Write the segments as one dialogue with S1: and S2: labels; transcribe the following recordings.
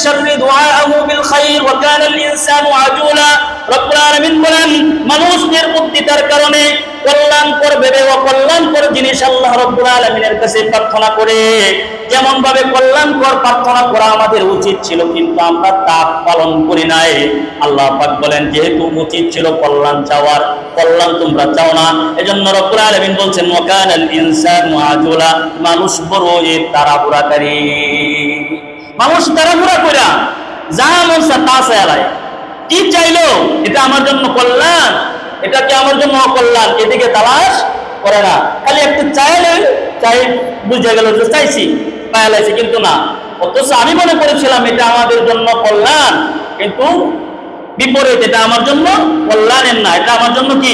S1: الشر دعاءه بالخير وكان الإنسان عجولا রব্বুল আলামিন বলেন মানুষ নির্বুদ্ধিতার কারণে কল্যাণকর ভেবে অকল্যাণকর জিনিস আল্লাহ রব্বুল আলামিনের কাছে প্রার্থনা করে, যেমন ভাবে কল্যাণকর প্রার্থনা করা আমাদের উচিত ছিল কিন্তু আমরা তা পালন করি নাই। আল্লাহ পাক বলেন যেহেতু উচিত ছিল কল্যাণ চাওয়ার, কল্যাণ তোমরা চাও না, এজন্য রব্বুল আলামিন বলছেন ওয়াকানাল ইনসানু আজুলা, মানুষ বড় তাড়াহুড়াকারী। মানুষ তাড়াহুড়া কইরা যা মন চায় তা চায়, কি চাইলো এটা আমার জন্য কল্যাণ, এটা কি আমার জন্য অকল্যাণ, এদিকে তালাশ করে না। খালি একটু চাইলে চাই বুঝে গেল যে চাইছি পাইলাইছি, কিন্তু না, অথচ আমি মনে করেছিলাম এটা আমাদের জন্য কল্যাণ, কিন্তু বিপরীত, এটা আমার জন্য কল্যাণের না, এটা আমার জন্য কি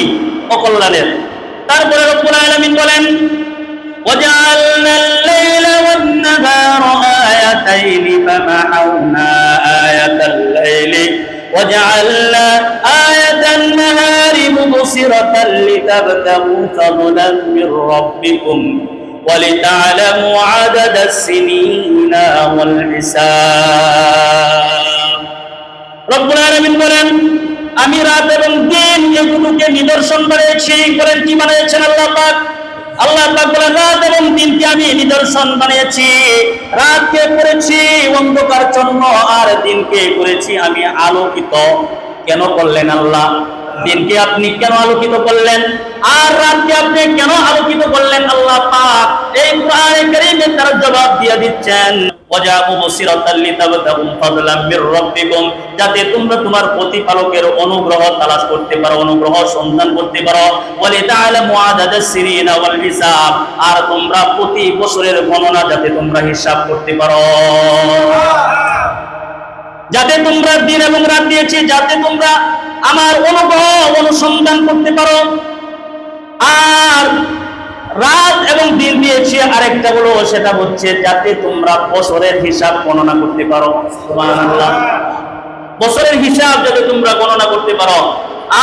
S1: অকল্যাণের। তারপরে রব্বুল আলামিন বলেন وجعلنا الليل والنهار آيتين فمحونا آية الليل وجعلنا آية النهار مبصرة لتبتغوا فضلا من ربكم ولتعلموا عدد السنين والحساب রব্বুল আলামিন বলেন আমি রাত এবং দিন এগুলোকে নিদর্শন বানিয়েছি। বলেন কি বানিয়েছেন আল্লাহ পাক? আল্লাহ পাক বলেন রাত এবং দিনকে আমি নিদর্শন বানিয়েছি। রাতকে করেছি অন্ধকার জন্য আর দিনকে করেছি আমি আলোকিত। কেন করলেন আল্লাহ? দিনকে আপনি কেন আলোকিত করলেন আর রাতকে আপনি কেন আলোকিত করলেন? আল্লাহ পাক এই কোরআনে কারীমে তার জবাব দিয়ে দিচ্ছেন যাতে তোমরা তোমার প্রতিপালকের অনুগ্রহ তালাশ করতে পারো, অনুগ্রহ সন্ধান করতে পারো। আর তোমরা প্রতি বছরের গণনা যাতে তোমরা হিসাব করতে পারো, যাতে তোমরা দিন এবং রাত দিয়েছি যাতে তোমরা আমার অনুগ্রহ অনুসন্ধান করতে পারো। আর রাত এবং দিন দিয়েছি আরেকটা হলো, সেটা হচ্ছে যাতে তোমরা বছরের হিসাব গণনা করতে পারো। সুবহানাল্লাহ, বছরের হিসাব যাতে তোমরা গণনা করতে পারো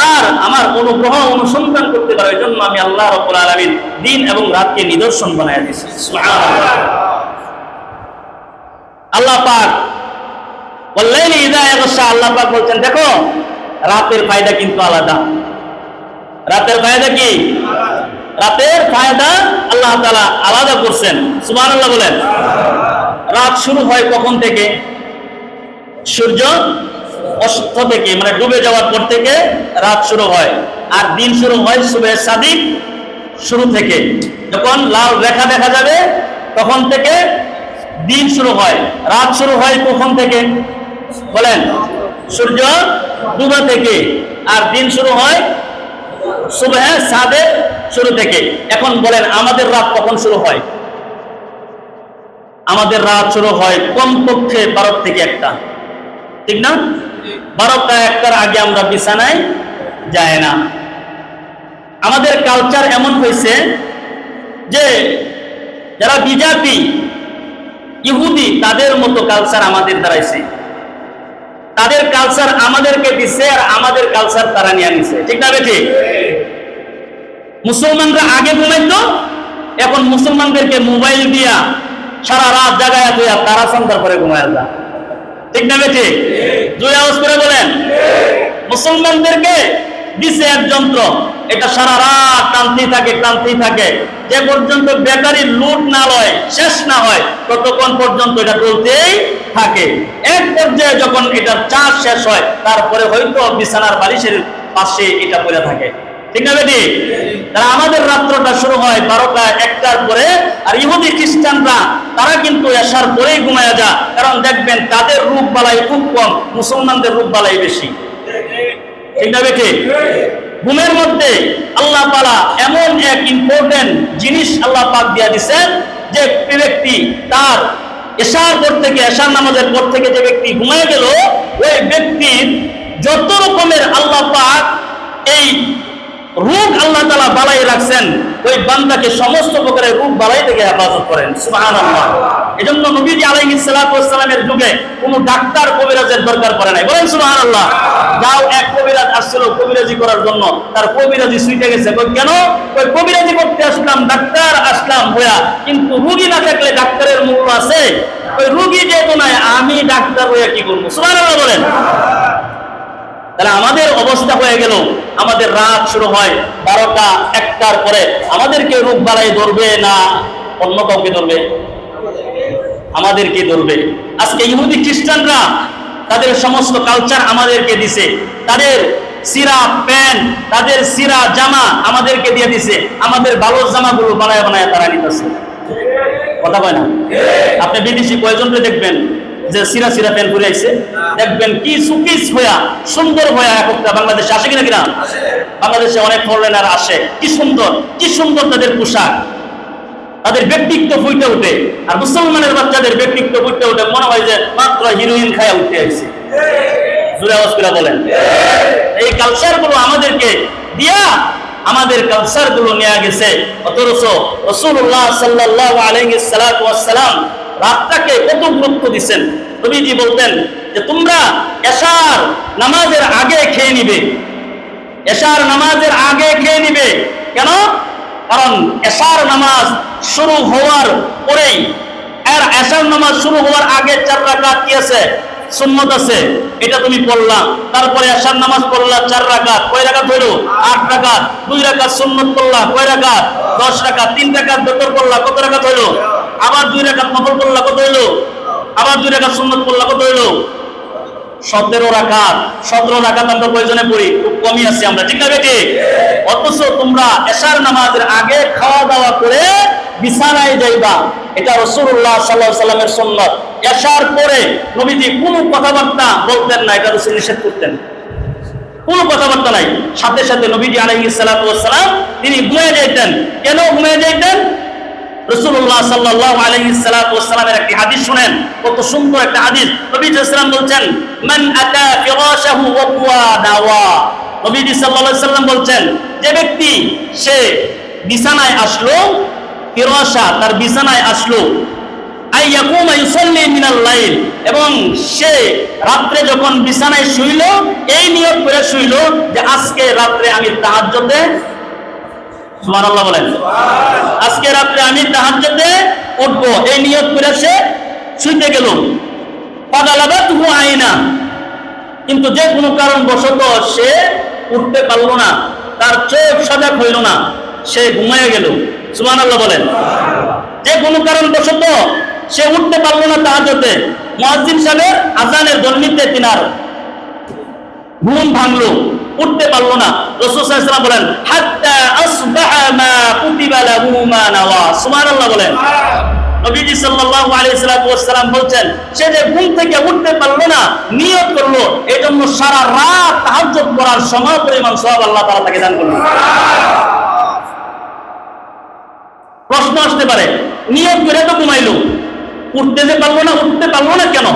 S1: আর আমার অনুগ্রহ অনুসন্ধান করতে পারো। এই জন্য আমি আল্লাহ রাব্বুল আলামিন দিন এবং রাতকে নিদর্শন বানায় দিয়েছি। সুবহানাল্লাহ। আল্লাহ পাক ওয়াল্লাইলি ইযা ইয়াগশা, আল্লাহ পাক বলছেন দেখো রাতের ফায়দা কিন্তু আলাদা। রাতের ফায়দা কি? রাতের ফায়দা আল্লাহ তাআলা আলাদা করছেন। সুবহানাল্লাহ বলেন। রাত শুরু হয় কখন থেকে? সূর্য অস্ত থেকে, মানে ডুবে যাওয়ার পর থেকে রাত শুরু হয়। আর দিন শুরু হয় সুবহে সাদিক শুরু থেকে, যখন লাল রেখা দেখা যাবে তখন থেকে দিন শুরু হয়। রাত শুরু হয় কখন থেকে বলেন? সূর্য ডুবা থেকে। আর দিন শুরু হয় সুবহে সাদিক শুরু থেকে। এখন বলেন আমাদের রাত কখন শুরু হয়? আমাদের রাত শুরু হয় কমপক্ষে 12 থেকে 1টা, ঠিক না? 12টা 1টার আগে আমরা বিছানায় যাই না। আমাদের কালচার এমন হয়েছে যে যারা বিজাতি ইহুদি তাদের মতো কালচার আমাদের দাঁড়াইছে। তাদের কালচার আমাদেরকে দিচ্ছে আর আমাদের কালচার তারা নিয়ে নিছে, ঠিক না বেঠিক? মুসলমানরা আগে ঘুমাইতো, এখন মুসলমানদেরকে মোবাইল দিয়া সারা রাত জাগায়া তুই তারা সন্ধ্যার পরে ঘুমায় যা, ঠিক না বেঠিক? দুই আওয়াজ করে বলেন। মুসলমানদেরকে দিছে এক যন্ত্র, এটা সারা রাত টানতেই থাকে, যে পর্যন্ত ব্যাটারির লুট না হয়, শেষ না হয়, ততক্ষণ পর্যন্ত এটা চলতেই থাকে। এক পর্যায়ে যখন এটার চার্জ শেষ হয় তারপরে হয়তো বিছানার বালিশের পাশে এটা পড়ে থাকে, ঠিক না বেটি? তারা আমাদের রাত্রটা শুরু হয় 12টা 1টার পরে। আর ইহুদি খ্রিস্টানরা তারা কিন্তু এশার পরেই ঘুমায় যা, কারণ দেখবেন তাদের রূপ বালাই খুব কম, মুসলমানদের রূপ বালাই বেশি, ঠিক না বেটি? ঘুমের মধ্যে আল্লাহ তাআলা এমন এক ইম্পর্টেন্ট জিনিস আল্লাহ পাক দিয়া দিয়েছেন যে ব্যক্তি তার এশার পর থেকে, এশার নামাজের পর থেকে যে ব্যক্তি ঘুমায় গেল, ওই ব্যক্তির যত রকমের আল্লাহ পাক এই রোগ আল্লাহ তাআলা বালাই রাখছেন, ওই বান্দাকে সমস্ত প্রকারের রোগ বালাই থেকে হেফাজত করেন। সুবহানাল্লাহ। এজন্য নবীজি আলাইহিস সালাতু ওয়াস সালামের যুগে কোনো ডাক্তার কবিরাজের দরকার পড়ে নাই। বলেন সুবহানাল্লাহ। যাও এক কবিরাজ আসছিল কবিরাজি করার জন্য, তার কবিরাজি ছুটে গেছে। কেন? ওই কবিরাজি করতে আসলাম, ডাক্তার আসলাম হইয়া, কিন্তু রোগী না থাকলে ডাক্তারের মূল্য আছে? ওই রোগী যেহেতু নাই, আমি ডাক্তার হয়ে কি করবো? সুবহানাল্লাহ বলেন। তাহলে আমাদের অবস্থা হয়ে গেল, আমাদের রাত শুরু হয় 12টা 1টার পরে। আমাদেরকে রোগ বালাই ধরবে না অন্য কাউকে ধরবে? আমাদেরকে ধরবে। আজকে ইহুদি খ্রিস্টানরা তাদের সমস্ত কালচার আমাদেরকে দিছে, তাদের সিরা প্যান্ট, তাদের সিরা জামা আমাদেরকে দিয়ে দিছে, আমাদের ভালো জামাগুলো বানায় বানায় তারা নিতেছে। কথা কয় না? আপনি বিদেশি কয়জনকে দেখবেন যে সিরা সিরা প্যান্ট পরে আইছে, দেখবেন কি সুকিস হইয়া সুন্দর হইয়া একটা বাংলাদেশে আসে কিনা? কিনা বাংলাদেশে অনেক ফরেনার আসে, কি সুন্দর কি সুন্দর তাদের পোশাক, তাদের ব্যক্তিত্ব ফুটে ওঠে। আর মুসলমানের বাচ্চাদের ব্যক্তিত্ব ফুটে ওঠে, মনে হয় যে মাত্র হিরোইন খায়া উঠে আসছে। জোরে আওয়াজ করে বলেন। এই কালচার গুলো আমাদেরকে দিয়া আমাদের কালচার গুলো নিয়ে গেছে। অথচ রাসূলুল্লাহ সাল্লাল্লাহু আলাইহি ওয়াসাল্লাম রাতটাকে কত গুরুত্ব দিবেন। নবীজি বলতেন যে তোমরা এশার নামাজের আগে খেয়ে নিবে, এশার নামাজের আগে খেয়ে নিবে। কেন? কারণ এশার নামাজ শুরু হওয়ার পরেই, আর এশার নামাজ শুরু হওয়ার আগে 4 রাকাত কি আছে? সুন্নত আছে, এটা তুমি পড়লা। তারপরে এশার নামাজ পড়লা 4 রাকাত, কয় রাকাত হইলো? 8 রাকাত। 2 রাকাত সুন্নত পড়লা, কয় রাকাত? 10 রাকাত। 3 রাকাত বেতর পড়লা, কত রাকাত হইলো? আবার 2 রাকাত নফল পড়লা, কত হইলো? আবার 2 রাকাত সুন্নত পড়লা, কত হইলো? 17 রাকাত। 17 রাকাত আমরা কয়জনে পড়ি? খুব কমই আছি আমরা, ঠিক না বেটি? অথচ তোমরা এশার নামাজের আগে খাওয়া দাওয়া করে বিছানায় যাইবা, এটা রাসূলুল্লাহ সাল্লাল্লাহু আলাইহি ওয়াসাল্লামের সুন্নাত। এশার পরে নবীজি কোনো কথাবার্তা বলতেন না, এটা রাসূল নিষেধ করতেন। কোনো কথাবার্তা নাই, সাথে সাথে নবীজি আলাইহিস সালাতু ওয়াস সালাম তিনি ঘুমিয়ে যাইতেন। কেন ঘুমিয়ে যাইতেন? রাসূলুল্লাহ সাল্লাল্লাহু আলাইহি ওয়াস সালামের একটি হাদিস শুনেন, কত সুন্দর একটা হাদিস। নবী সাল্লাল্লাহু আলাইহি ওয়াসাল্লাম বলছেন, মান আতা ফিরাশাহু ওয়া হুয়া নাওয়া। নবীজি সাল্লাল্লাহু আলাইহি ওয়াসাল্লাম বলছেন, যে ব্যক্তি সে বিছানায় আসলো, ফিরাশা তার বিছানায় আসলো, আই ইয়াকুমা ইউসাল্লি মিনাল লাইল, এবং সে রাতে যখন বিছানায় শুইল, এই নিয়ত করে শুইল যে আজকে রাতে আমি তাহাজ্জুদে, সুবহানাল্লাহ বলেন, আজকে রাতে আমি তাহাজ্জুদে উঠবো, এই নিয়ত করে সে শুইতে গেল। ফাগালাবাতহু আইনা, কিন্তু যে কোনো কারণবশত সে উঠতে পারলো না, তার চোখ সজাগ হইল না, সে ঘুমিয়ে গেল। সুবহানাল্লাহ বলেন। যে কোনো কারণবশত সে উঠতে পারলো না তাহাজ্জুদে, মুয়াজ্জিন সাহেবের আযানের ধ্বনিতে তিনার ঘুম ভাঙলো, উঠতে পারলো না। রাসূল সাল্লাল্লাহু আলাইহি ওয়াসাল্লাম বলেন, হাত্তা আসবাহা মা কুতিবা লাহু মা নাওয়া। সুবহানাল্লাহ বলেন। নবীজি সাল্লাল্লাহু আলাইহি ওয়াসাল্লাম বলছেন, সে যে ঘুম থেকে উঠতে পারলো না, নিয়ত করলো, এজন্য সারা রাত তাহাজ্জুদ পড়ার সময় পরিমাণ সওয়াব আল্লাহ তাআলা তাকে দান করবেন। প্রশ্ন আসতে পারে, নিয়ত করে তো ঘুমাইলো, উঠতে যে পারলো না, উঠতে পারলো না কেন?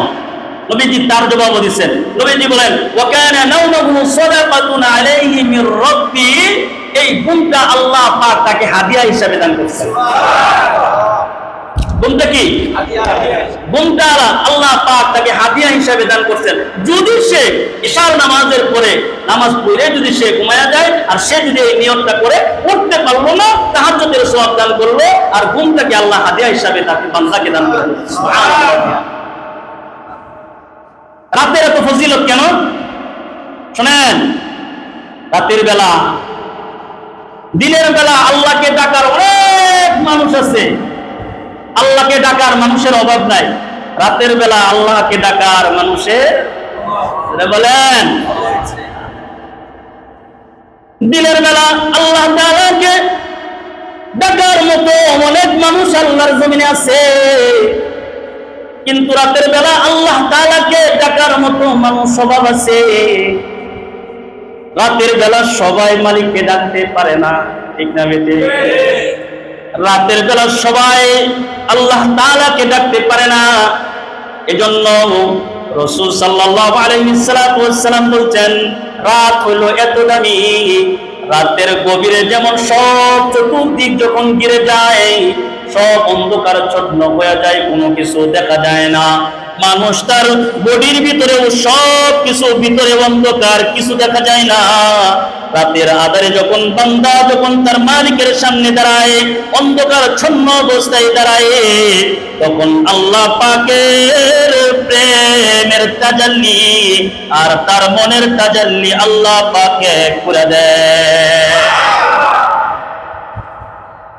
S1: নবীজি তার জবাব দিয়েছেন। নবীজি বলেন, ওয়া কানা নাওমুহু সাদাকাতুন আলাইহি মির রাব্বি, এই ঘুমটা আল্লাহ পাক তাকে হাদিয়া হিসেবে দান করেছেন। ঘুমটা কি? ঘুমটা আল্লাহ পাক তাকে হাদিয়া হিসেবে দান করছেন। যদি সে ইশার নামাজের পরে নামাজ পড়ে যদি সে ঘুমায়া যায়, আর সে যদি এই নিয়তটা করে উঠতে পারলো না, তাহাজ্জুদের সওয়াব দান করলো, আর ঘুমটাকে আল্লাহ হাদিয়া হিসেবে তাকে বান্দাকে দান করলেন। সুবহানাল্লাহ। রাতের এত ফজিলত কেন? শুনেন, রাতের বেলা, দিনের বেলা আল্লাহকে ডাকার অনেক মানুষ আছে, আল্লাহকে ডাকার মানুষের অভাব নাই। রাতের বেলা আল্লাহকে ডাকার মানুষের বলেন, দিনের বেলা আল্লাহ তাআলাকে ডাকার মতো অনেক মানুষ আল্লাহর জমিনে আছে, কিন্তু রাতের বেলা আল্লাহ তাআলাকে ডাকার মতো মানুষ অভাব আছে। রাতের বেলা সবাই মালিককে ডাকতে পারে না, ঠিক না বেটে? রাতের বেলা সবাই আল্লাহ তাআলাকে ডাকতে পারে না। এজন্য রাসূল সাল্লাল্লাহু আলাইহি ওয়াসাল্লাম বলছেন, রাত হলো এত দামি, রাতের গভীরে যেমন সব চতুর্দিক যখন ঘিরে যায়, সব অন্ধকার ছন্ন হয়ে যায়, কোনো কিছু দেখা যায় না। মানুষ তার বডির ভিতরেও সব কিছু ভিতরে অন্ধকার, কিছু দেখা যায় না। রাতের আধারে যখন বান্দা যখন তার মালিকের সামনে দাঁড়ায়, অন্ধকার ছন্ন অবস্থায় দাঁড়ায়, তখন আল্লাহ পাকের প্রেমের তাজাল্লি আর তার মনের তাজাল্লি আল্লাহ পাকে করে দেয়।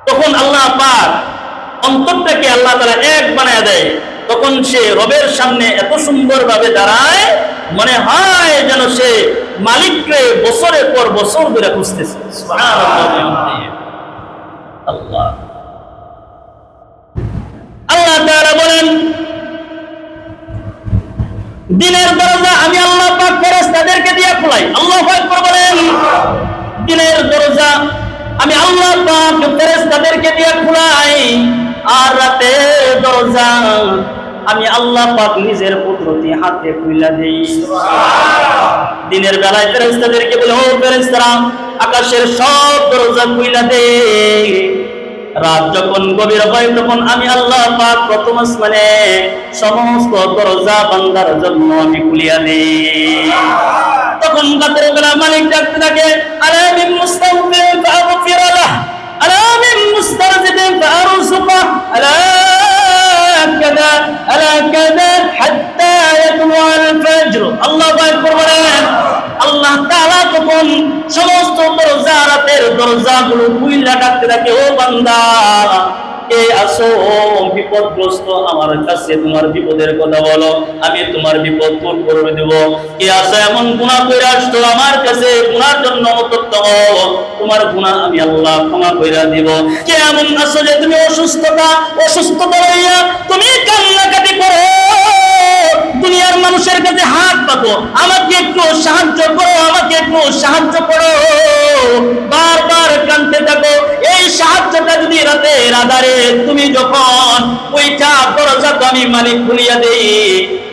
S1: তখন আল্লাহ পাক অন্তরটাকে আল্লাহ তাআলা এক বানায় দেয়। তখন সে রবের সামনে এত সুন্দরভাবে দাঁড়ায়, মনে হয় যেন সে মালিককে বছরের পর বছর ধরে খুঁজতেছে। সুবহানাল্লাহ। আল্লাহ আল্লাহ তাআলা বলেন, দিনের দরজা আমি আল্লাহ পাক ফেরেশতাদেরকে দিয়ে খোলাই। আল্লাহু আকবার বলেন। দিনের দরজা আমি আল্লাহ পাক ফেরেশতাদেরকে দিয়ে খোলাই, আর রাতের দরজা আমি আল্লাহ পাক নিজের কুদরতি হাতে খুলে দেই। দিনের বেলায় ফেরেশতাদেরকে বলে, ও ফেরেশতারা, আকাশের সব দরজা খুলে দে। রাত যখন গভীর হয় তখন আমি আল্লাহ পাক প্রথম আসমানে সমস্ত দরজা বান্দার জন্য আমি খুলিয়া দেই। তখন রাতের বেলা মালিক ডাকতে থাকে, আলা মিন মুস্তাগফিরিন ফাগফির লাহু, আলা মিন মুস্তারজিদিন ফারযুকহু, আলা কাযা আলা কাযা হাত্তা ইয়াতলু আল ফজর। আল্লাহু আকবার বলেন। আল্লাহ তাআলা তখন সমস্ত দরজা, রাতের দরজাগুলো খুইলা ডাকতে থাকে, ও বান্দা, কে আসো বিপদগ্রস্ত, আমার কাছে তোমার বিপদের কথা বলো, আমি তোমার বিপদ দূর করে দেব। কে আসো এমন গুনাহ করে আসতো আমার কাছে, গুনার জন্য অনুতপ্ত হও, তোমার গুনাহ আমি আল্লাহ ক্ষমা করে দিব। কে এমন আসো যে তুমি অসুস্থতা হইয়া তুমি কান্নাকাটি করো, দুনিয়ার মানুষের কাছে হাত পাতো, আমাকে একটু সাহায্য করো, আমাকে একটু সাহায্য করো, বারবার কাঁদতে থাকো। এই সাহায্যটা যদি রাতের আধারে তুমি যখন ওইটা দরজা তো আমি মালিক খুলিয়া দেই,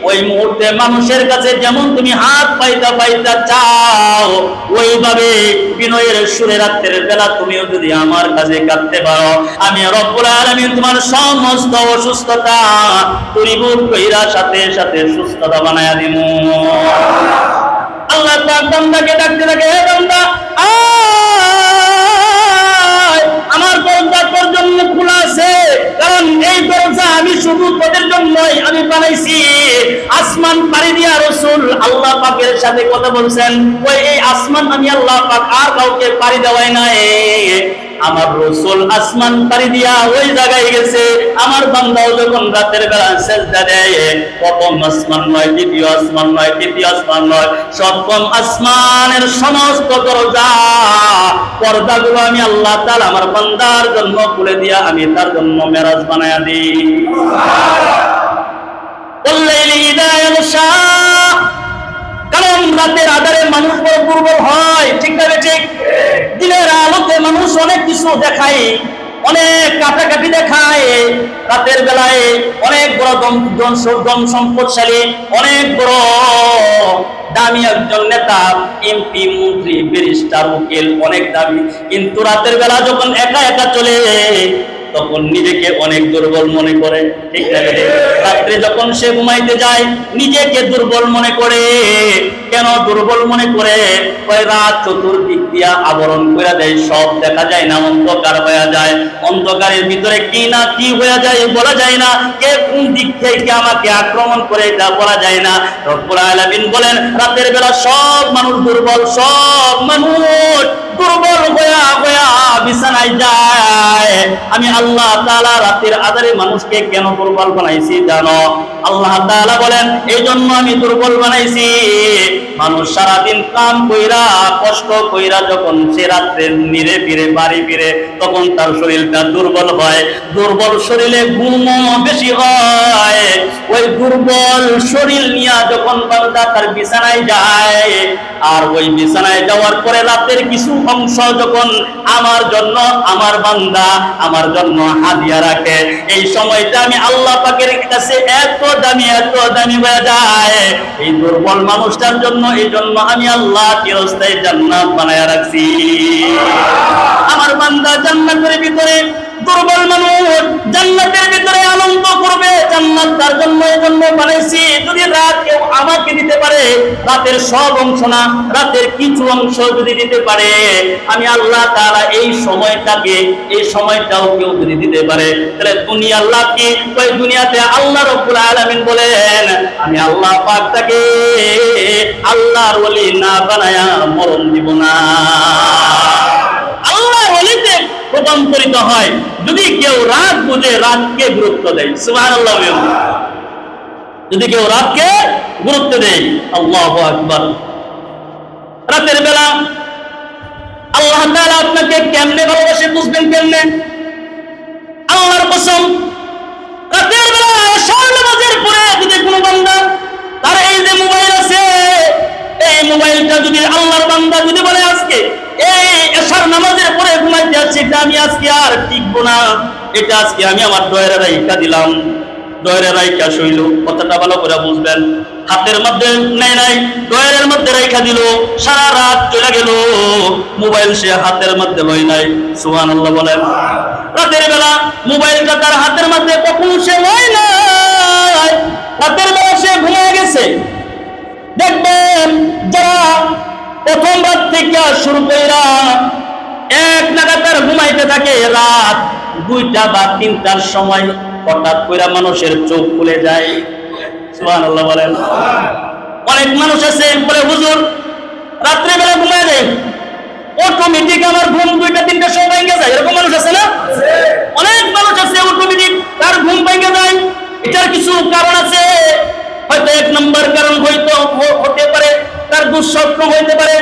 S1: ওই মুহূর্তে মানুষের কাছে যেমন তুমি হাত পাইতা চাও, ওইভাবে বিনয়ের সুরে রাতের বেলা তুমিও যদি আমার কাছে কাঁদতে পারো, আমি রব্বুল আলামিন তোমার সমস্ত অসুস্থতা দূরীভূত কইরা সাথে সাথে সুস্থতা বানায়া দিমু। আল্লাহ পাক বান্দাকে ডাকতে থাকে, হে বান্দা, আমার দরজা তোর জন্য খোলা আছে, কারণ এই দরজা আমি শুধু তোদের জন্যই আমি বানাইছি। আসমান পাড়ি দিয়া রাসূল আল্লাহ পাকের সাথে কথা বলছেন, ওই এই আসমান আমি আল্লাহ পাক আর কাউকে পাড়ি দেওয়াই নাই। আমার রাসূল আসমান পাড়ি দিয়া ওই জায়গায় গেছে। আমার বান্দাও যখন রাতের বেলা সিজদা দেয়, প্রথম আসমান নয়, দ্বিতীয় আসমান নয়, তৃতীয় আসমান নয়, সপ্তম আসমানের সমস্ত দরজা পর্দাগুলো আমি আল্লাহ তাআলা আমার বান্দার জন্য খুলে দিয়া আমি তার জন্য মেরাজ বানায়া দিই। ওয়াল্লাইলি ইযা ইয়াগশা, কারণ রাতের আধারে মানুষ বড় দুর্বল হয়, ঠিক না ঠিক? দিনের আলোতে মানুষ অনেক কিছু দেখায়, অনেক কাটাকাটি দেখায়। রাতের বেলায় অনেক বড় ধন সম্পদশালী, অনেক বড় দামি একজন নেতা, এমপি, মন্ত্রী, ব্যারিস্টার, উকিল, অনেক দামি, কিন্তু রাতের বেলা যখন একা একা চলে তখন নিজেকে অনেক দুর্বল মনে করে, ঠিক না? রাত্রে যখন সে ঘুমাইতে যায় নিজেকে দুর্বল মনে করে। কেন দুর্বল মনে করে? ওই রাত চতুর্দিক দিয়া আবরণ করে দেয়, সব দেখা যায় না, অন্ধকার হয়ে যায়। অন্ধকারের ভিতরে কি না কি হয়ে যায় বলা যায় না, কে কোন দিক থেকে আমাকে আক্রমণ করে এটা বলা যায় না। রব্বুল আলামিন বলেন, রাতের বেলা সব মানুষ দুর্বল, সব মানুষ দুর্বল হইয়া বিছানায় যায়। আমি আল্লাহ তাআলা রাতের আধারে মানুষকে কেন দুর্বল বানাইছি জানো? আল্লাহ তাআলা বলেন, এই জন্য আমি দুর্বল বানাইছি। মানুষ সারাদিন কাম কইরা কষ্ট কইরা যখন সে রাত্রে নিরে ফিরে বাড়ি ফিরে, তখন তার শরীরটা দুর্বল হয়। দুর্বল শরীরে ঘুমও বেশি হয়। ওই দুর্বল শরীর নিয়ে যখন বান্দা তার বিছানায় যায়, আর ওই বিছানায় যাওয়ার পরে রাতের কিছু অংশ যখন আমার জন্য আমার বান্দা আমার জন্য হাদিয়া রাখে, এই সময়টা আমি আল্লাহ পাকের কাছে এত দামি হয়ে যায় এই দুর্বল মানুষটার জন্য। এই জন্য আমি আল্লাহ চিরস্থায়ী জান্নাত বানায়া রাখছি। আমার বান্দা জান্নাতের ভিতরে, দুর্বল মানুষ জান্নাতের ভিতরে আনন্দ করবে, জান্নাত তার জন্য এই জন্য বানাইছি, যদি রাত কেউ আমাকে দিতে পারে, রাতের সব অংশ না, রাতের কিছু অংশ যদি দিতে পারে, আমি আল্লাহ তাআলা এই সময়টাও কেউ যদি দিতে পারে, তাহলে দুনিয়ার লাভ কি? ওই দুনিয়াতে আল্লাহ রাব্বুল আলামিন বলেন, আমি আল্লাহ পাক তাকে আল্লাহর ওলি না বানায়া মরণ দিব না। আল্লাহর ওলিতে রূপান্তরিত হয় যদি কেউ রাত বুঝে রাতকে গুরুত্ব দেয়। সুবহানাল্লাহ। যদি কেউ রাতকে গুরুত্ব দেয়, আল্লাহু আকবার। রাতের বেলা আল্লাহ তাআলা আপনাকে কেমনে ভালোবাসে বুঝবেন কেমনে? আল্লাহর কসম, রাতের বেলা এশার নামাজের পরে যদি কোনো বান্দা তার এই যে মোবাইল আছে, এই মোবাইলটা যদি আল্লাহর বান্দা যদি বলে আজকে এই এশার নামাজের পরে ঘুমাইতে যাচ্ছি, এটা আমি আজকে আর টিকবো না, এটা আজকে আমি আমার ডয়ের রাইখা দিলাম, ডয়ের রাইখা শৈল, কথাটা ভালো করে বুঝবেন। হাতের মধ্যে নেই নাই, ডয়ের মধ্যে রাইখা দিল, সারা রাত চলে গেল, মোবাইল সে হাতের মধ্যে লয় নাই। সুবহানাল্লাহ বলেন। রাতের বেলা মোবাইলটা তার হাতের মধ্যে কখন সে লয় নাই, রাতের বেলা সে ঘুমিয়ে গেছে। দেখবেন যারা প্রথম রাত থেকে শুরু কইরা এক নাগাতার ঘুমাইতে থাকে, রাত 2টা বা 3টার সময় হঠাৎ কইরা মানুষের চোখ খুলে যায়। সুবহানাল্লাহ বলেন। অনেক মানুষ আছে বলে, হুজুর রাত্রে বেলা ঘুমায় যায়, অটোমেটিক আমার ঘুম 2টা 3টার সময় ভেঙে যায়। এরকম মানুষ আছে না? অনেক মানুষ আছে অটোমেটিক তার ঘুম ভেঙে যায়। এটার কিছু কারণ আছে, হয়তো 1 নম্বর কারণ হতে পারে তার দুঃস্বপ্ন হইতে পারে।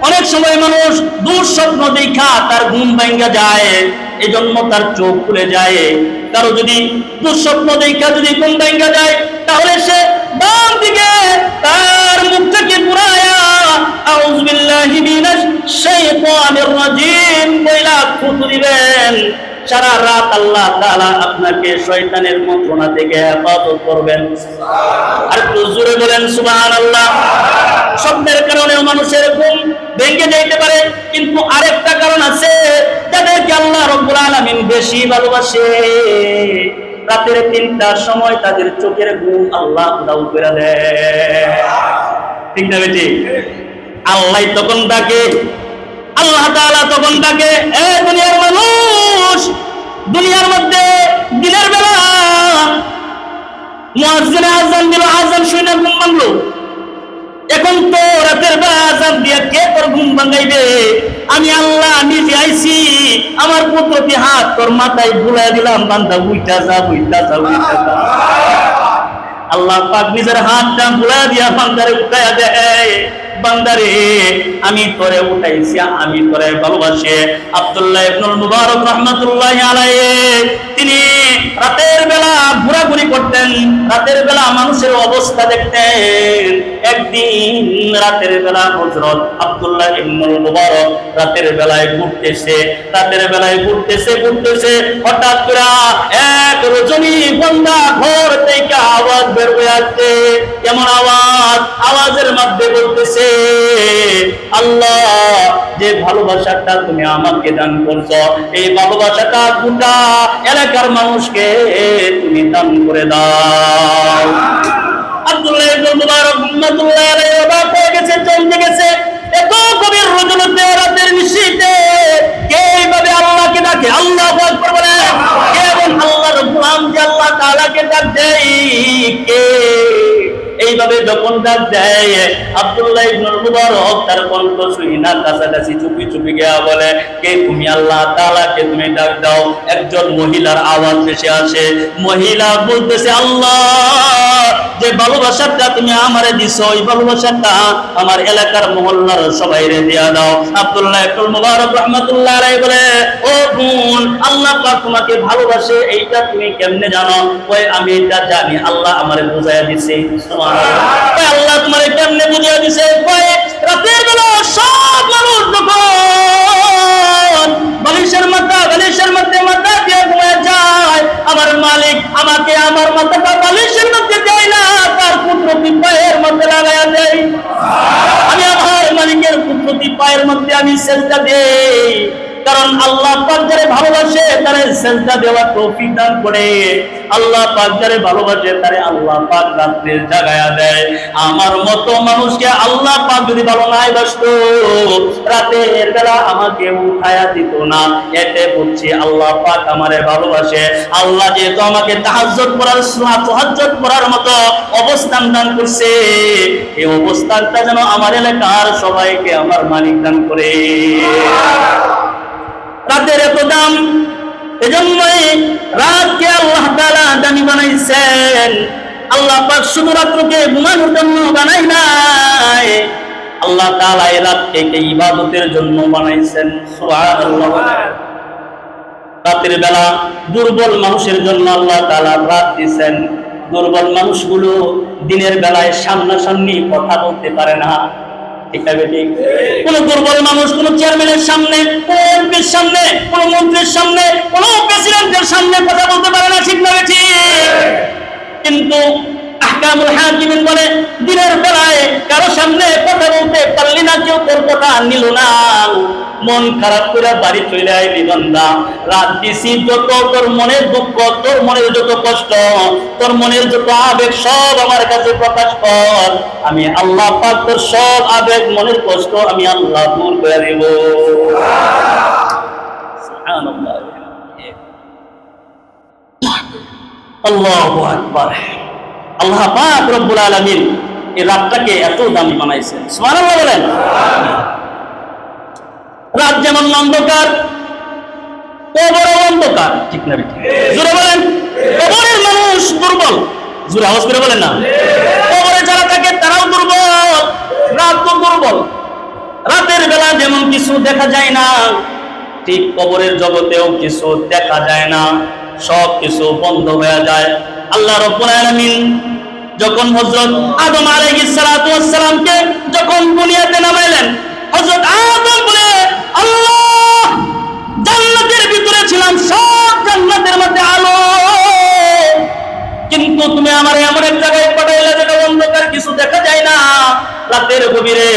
S1: অনেক সময় মানুষ দুঃস্বপ্ন দেখা তার ঘুম ভেঙে যায়, এই জন্য তার চোখ খুলে যায়। কারো যদি দুঃস্বপ্ন দেখা যদি ঘুম ভেঙে যায়, তাহলে সে বাম দিকে তার মুখটাকে ঘুরায়া আউযু বিল্লাহি মিনাশ শাইতানির রাজিম বইলা থুতু দিবেন। সারা রাত আল্লাহ তাআলা আপনাকে শয়তানের মন্ত্রণা থেকে হেফাজত করবেন। আর একটু জোরে বলেন সুবহানাল্লাহ। স্বপ্নের কারণেও মানুষের ঘুম ভেঙে যাইতে পারে, কিন্তু আরেকটা কারণ আছে, যাদেরকে আল্লাহ রাব্বুল আলামিন বেশি ভালোবাসে, রাতের 3টার সময় তাদের চোখের ঘুম আল্লাহ দাও করে দেয়। ঠিক না বেটি? আল্লাহ তখন ডাকে, আল্লাহ তাআলা তখন ডাকে, এ দুনিয়ার মানুষ, দুনিয়ার মধ্যে দিনের বেলা মুয়াজ্জিনে আযান দিল, আযান শুনে ঘুম ভাঙলো, এখন তো রাতের বেলা আযান দিয়ে কে তোর ঘুম ভাঙাইবে? আমি আল্লাহ নিজে আইছি, আমার কুদরতি হাত তোর মাথায় বুলাইয়া দিলাম, বান্দা উইঠা যা, উইঠা যা, উইঠা যা। আল্লাহ পাক নিজের হাতটা বুলাইয়া দিয়া বান্দারে উঠাইয়া দেয়, বান্দারে আমি তোরে উঠাইছি, আমি তোরে ভালোবাসি। আব্দুল্লাহ ইবনুল মুবারক রাহমাতুল্লাহি আলাইহি তিনি রাতের বেলা ঘোরাঘুরি করতেন, রাতের বেলা মানুষের অবস্থা দেখতেন। একদিন রাতের বেলা হযরত আব্দুল্লাহ ইবনুল মুবারক রাতের বেলায় ঘুরতেছে, ঘুরতেছে, হঠাৎ করে এক রজনী গন্ধা ঘর থেকে আওয়াজ বের হয়ে আসছে। কেমন আওয়াজ? আওয়াজের মধ্যে বলতেছে, আল্লাহ যে ভালোবাসাটা তুমি আমাকে দান করছো, এই ভালোবাসাটা গোটা এলাকার মানুষকে তুমি দান করে দাও। আব্দুল্লাহ ইবনে মুবারক রাহমাতুল্লাহি আলাইহি অবাক হয়ে গেছে, চমকে গেছে। এত গভীর রজনীতে রাতের নিশীথে কে এইভাবে আল্লাহকে ডাকে? আল্লাহু আকবার বলে। কে এমন আল্লাহর গোলাম যে আল্লাহ তাআলাকে ডাক দেয়? কে এইভাবে যখন ডাক দেয়, আব্দুল্লাহ ইবনুল মুবারক তার কণ্ঠ শুনি না, কাছাকাছি চুপি চুপি গিয়া বলে, কে তুমি? আল্লাহ তাআলাকে তুমি ডাক দাও। একজন মহিলার আওয়াজ ভেসে আসে, মহিলা বলতেছে, আল্লাহ যে ভালোবাসাটা তুমি আমারে দিছো, ওই ভালোবাসাটা আমার এলাকার মহল্লার সবাইরে দিয়া দাও। আব্দুল্লাহ ইবনুল মুবারক রাহমাতুল্লাহি আলাইহি বলে, ও বোন, আল্লাহ পাক তোমাকে ভালোবাসে এইটা তুমি কেমনে জানো? ওই আমি এটা জানি, আল্লাহ আমারে বুঝাইয়া দিছে। সুবহানাল্লাহ। আল্লাহ তোমারে কেমনে বুঝাইয়া দিছে? রাতের বেলা সব মানুষ যখন বালিশের মধ্যে মাথা দিয়ে ঘুমিয়ে যায়, আমার মালিক আমাকে আমার মাথাটা বালিশের মধ্যে দেয় না, তার কুদরতি পায়ের মধ্যে লাগাইয়া দেয়। আমি আমার মালিকের কুদরতি পায়ের মধ্যে আমি সেজদা দেই, কারণ আল্লাহ পাক যারে ভালোবাসে তারে সেজদা দেওয়ার তৌফিক দান করে। আল্লাহ পাক যারে ভালোবাসে তারে আল্লাহ পাক রাত্রে জাগায়া দেয়। আমার মতো মানুষকে আল্লাহ পাক যদি ভালো নাই বাসতো, রাতের বেলা আমাকে উঠায়া দিত না। এতে বুঝছি আল্লাহ পাক আমারে ভালোবাসে। আল্লাহ যেহেতু আমাকে তাহাজ্জুদ পড়ার মতো অবস্থান দান করছে, এই অবস্থানটা যেন আমার এলাকার সবাইকে আমার মালিক দান করে। রাতের এত দাম, এজন্যই রাতকে আল্লাহ তাআলা দামি বানাইছেন। আল্লাহ পাক শুধু রাত্রকে ঘুমানোর জন্য বানাই নাই, আল্লাহ তাআলা এই রাতকে ইবাদতের জন্য বানাইছেন। সুবহানাল্লাহ। রাতের বেলা দুর্বল মানুষের জন্য আল্লাহ তাআলা রাত দিয়েছেন। দুর্বল মানুষগুলো দিনের বেলায় সামনাসামনি কথা বলতে পারে না, ঠিক আছে? ঠিক। কোন দুর্বল মানুষ কোন চেয়ারম্যানের সামনে, কোন এমপির সামনে, কোন মন্ত্রীর সামনে, কোন প্রেসিডেন্টের সামনে কথা বলতে পারে না, ঠিক না? ঠিক। কিন্তু আহকামুল হাকিমিন বলে দিনের বেলায় কারো সামনে কথা বলতে পারলি না, কেউ তোর কথা নিল না, মন খারাপ করে বাড়ি চলে আইলি বান্দা। রাত দিছি যত তোর মনের দুঃখ, তোর মনের যত কষ্ট, তোর মনের যত আবেগ সব আমার কাছে প্রকাশ কর। আমি আল্লাহ পাক তোর সব আবেগ মনের কষ্ট আমি আল্লাহ দূর করে দেব। সুবহানাল্লাহ। আল্লাহু আকবার। আল্লাহ পাক রব্বুল আলামিন এই রাতটাকে এত দামি বানাইছেন। সুবহানাল্লাহ বলেন। রাত যেমন অন্ধকার, কবরও অন্ধকার, ঠিক না? জোরে বলেন। কবরের মানুষ দুর্বল, জোরে আওয়াজ করে বলেন না। কবরে যারা থাকে তারাও দুর্বল, রাত তো দুর্বল। রাতের বেলা যেমন কিছু দেখা যায় না, ঠিক কবরের জগতেও কিছু দেখা যায় না, সব কিছু বন্ধ হয়ে যায়। আল্লাহ রাব্বুল আলামিন যখন হযরত আদম আলাইহিস সালাতু ওয়াস সালামকে যখন দুনিয়াতে নামাইলেন, হযরত আদম বলে, আল্লাহ জান্নাতের ভিতরে ছিলাম, সব জান্নাতের মধ্যে আলো, কিন্তু তুমি আমার এমন এক জায়গায় পাঠাইলে যেটা অন্ধকার, কিছু দেখা যায় না। রাতের গভীরে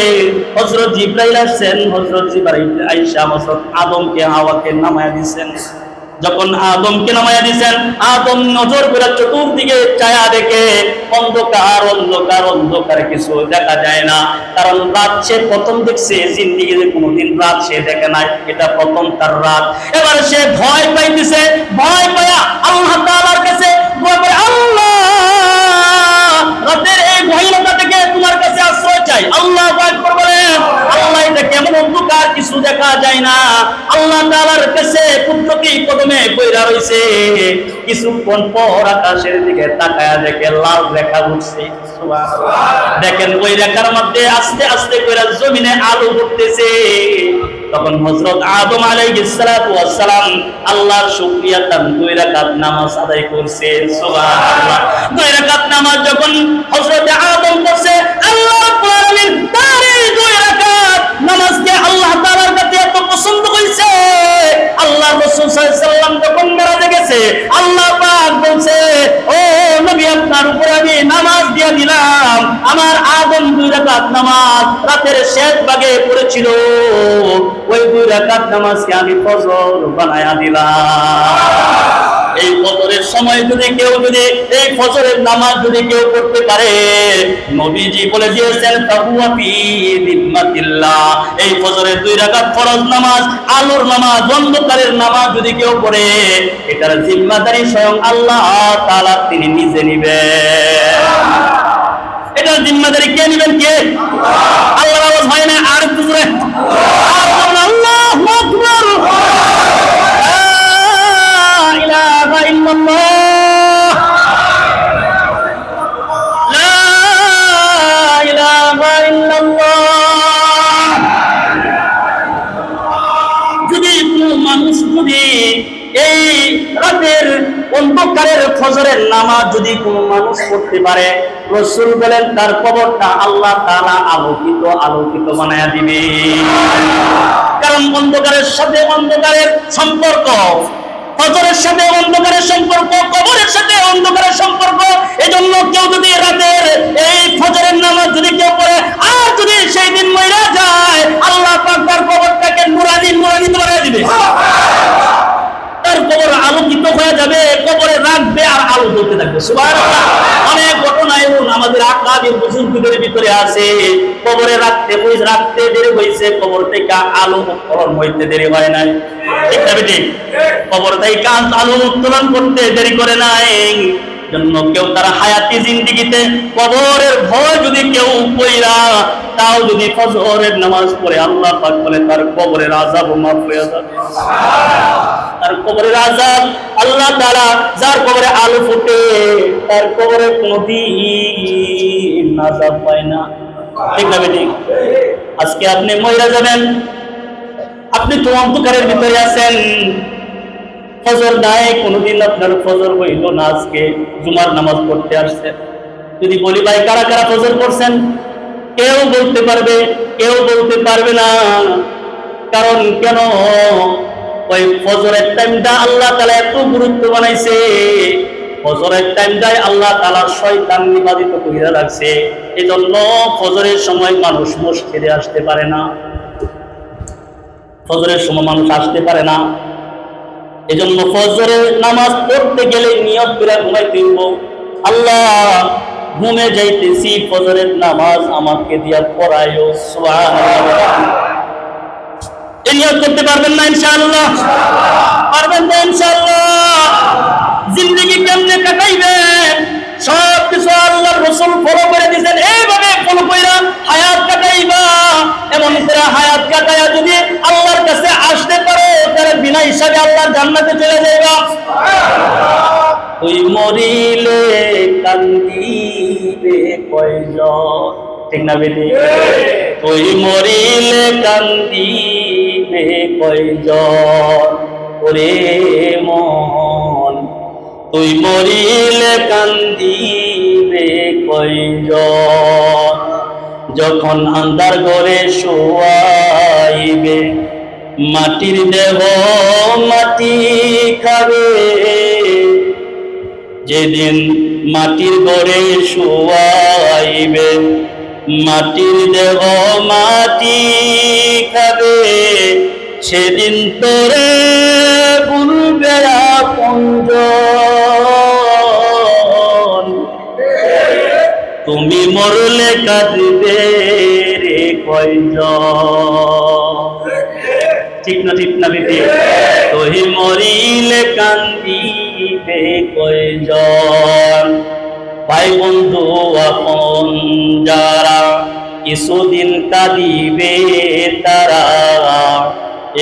S1: হযরত জিবরাইল আসছেন, হযরত জিবরাইল আয়েশা হযরত আদমকে হাওয়াকে নামায়া দিয়েছেন। যখন আদমকে নামায়া দিয়েছেন, আদম নজর করে চতুর্দিকে ছায়া দেখে অন্ধকার অন্ধকার অন্ধকার, কিছু দেখা যায় না। কারণ রাত সে প্রথম দেখছে, জিন্দেগিতে কোনোদিন রাত সে দেখে নাই, এটা প্রথম তার রাত। এবার সে ভয় পাইতেছে, ভয় পায়া আল্লাহ তাআলার কাছে দোয়া করে, আল্লাহ রাতের এই ভয়াবহতা থেকে তোমার কাছে আশ্রয় চাই। আল্লাহু আকবার বলেন। আল্লাহ এটা কেমন অন্ধকার, কিছু দেখা যায় না। আল্লাহ তাআলার কাছে পুত্রটি কদমে পড়া রইছে। কিছুক্ষণ পর আকাশের দিকে তাকায়া দেখে লাল রেখা উঠছে। সুবহানাল্লাহ। দেখেন ওই রেখার মধ্যে আস্তে আস্তে করে জমিনে আলো উঠতেছে। তখন হযরত আদম আলাইহিস সালাতু ওয়াস সালাম আল্লাহর শুকরিয়া তার 2 রাকাত নামাজ আদায় করছে। সুবহানাল্লাহ। 2 রাকাত নামাজ যখন হযরত আদম পড়ছে, আল্লাহ রাব্বুল আলামিন তার এই 2 রাকাত নামাজকে আল্লাহ তাআলার কাছে এত পছন্দ করেছে। আল্লাহ রাসূল সাল্লাল্লাহু আলাইহি ওয়াসাল্লাম যখন মেরাজে গেছে, আল্লাহ পাক বলছে, ও নবী আপনার উপরে আমি নামাজ দিয়ে দিলাম। আমার আদম 2 রাকাত নামাজ রাতের শেষ ভাগে পড়েছিল, ওই 2 রাকাত নামাজকে আমি ফজর বানায়া দিলাম। এই ফজরের সময় যদি কেউ যদি এই ফজরের নামাজ যদি কেউ পড়তে পারে, নবীজি বলে দিয়েছেন তাহুয়া ফি যিম্মাতিল্লাহ। এই ফজরের 2 রাকাত ফরজ নামাজ, আলোর নামাজ, অন্ধকারের নামাজ যদি কেউ পড়ে, এটার জিম্মাদারি স্বয়ং আল্লাহ তাআলা তিনি নিজে নেবেন। এটার জিম্মাদারি কে নেবেন? কে? আল্লাহ। আওয়াজ হয় না আর একটু জোরে? আল্লাহু আকবার। যদি কোনো মানুষ যদি এই রাতের অন্ধকারের ফজরের নামাজ যদি কোনো মানুষ পড়তে পারে, রাসূল বলেন তার কবরটা আল্লাহ তাআলা আলোকিত আলোকিত বানায়া দিবে। কারণ অন্ধকারের সাথে অন্ধকারের সম্পর্ক, ফজরের সাথে অন্ধকারের সম্পর্ক, কবরের সাথে অন্ধকারের সম্পর্ক। এজন্য কেউ যদি রাতের এই ফজরের নামাজ যদি কেউ পড়ে, আর যদি সেই দিন মইরা যায়, আল্লাহ পাক তার কবরটাকে নুরানি নুরানি বানায় দিবে। আর আলো জ্বলতে থাকবে। সুবহানাল্লাহ। অনেক ঘটনা এমন আমাদের আকাবির বুজুর্গদের ভিতরে আছে, কবরে রাখতে দেরি হয়েছে, কবর থেকে আলো উত্তোলন হইতে দেরি হয় নাই। ঠিক না বেটি? কবর থেকে আলো উত্তোলন করতে দেরি করে নাই। জন্য কেউ তার হায়াতি জিন্দেগিতে কবরের ভয় যদি কেউ কইরা তাও যদি ফজরের নামাজ পড়ে, আল্লাহ পাক বলে তার কবরের আযাব মাফ হয়ে যাবে। তার কবরের আযাব আল্লাহ তাআলা, যার কবরে আলো ফুটে তার কবরে কোনদিন আযাব পায় না। ঠিক না বেটি? আজকে আপনি মইরা যাবেন, আপনি তো অন্ধকারের ভিতরে আছেন, ফজর নাই, কোনদিন আপনার ফজর হইল না, আজকে জুমার নামাজ পড়তে আসছেন। যদি বলি ভাই কারা কারা ফজর পড়ছেন, কেউ বলতে পারবে, কেউ বলতে পারবে না। কারণ কেন? ওই ফজরের টাইমটা আল্লাহ তাআলা এত গুরুত্ব বানাইছে, ফজরের টাইমটাই আল্লাহ তাআলা শয়তান নিবাদিত কইরা রাখছে। এজন্য ফজরের সময় মানুষ মসজিদে আসতে পারে না, ফজরের সময় মানুষ আসতে পারে না। এজন্য ফজরের নামাজ পড়তে গেলে নিয়ত করে ঘুমাইতে হইব, আল্লাহ ঘুমে যাইতেছি, ফজরের নামাজ আমাকে দিয়া পড়াইও। সুবহানাল্লাহ। এই নিয়ত করতে পারবেন না ইনশাআল্লাহ? পারবেন না ইনশাআল্লাহ? জিন্দেগি কেমনে কাটাইবেন? সব কিছু আল্লাহর রাসূল ফলো করে দিয়েছেন, এইভাবে ফলো কইরা হায়াত কাটাইবা। এমন করে হায়াত কাটায়া যদি আল্লাহর কাছে আসতে পারো, তাহলে বিনা হিসাবে আল্লাহর জান্নাতে চলে যাইবা। তুই মরিলে কান্দিবে কয়জন? ঠিক না বেটি? তুই মরিলে কান্দিবে কয়জন? ওরে মন, তুই মরিলে কান্দিবে কয়জন? যখন আন্ধার ঘরে শোয়াইবে, মাটির দেহ মাটি খাবে। যেদিন মাটির ঘরে শোয়াইবে, মাটির দেহ মাটি খাবে, সেদিন তোরে বলবে আপনজন। তুমি মরলে কাঁদবে রে কয়জন? ঠিক না? ঠিক না বেটি? তুই মরিলে কান্দিবে কয়জন? ভাই বন্ধু আপন যারা কিছুদিন কাঁদিবে তারা,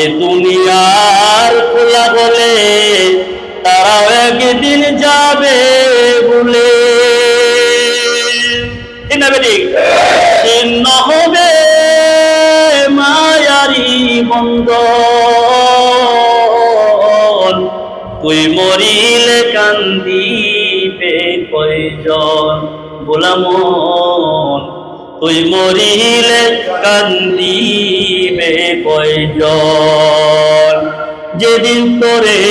S1: এ দুনিয়ার খোলা বলে তারাও একদিন যাবে বলে। ঠিক না বেটি? ছিন্ন হবে মায়ারি বন্ধন, তুই মরিলে কান্দিবে কয়জন? গোলামন, তুই মরিলে কান্দিবে কয়জন? যেদিন তোরে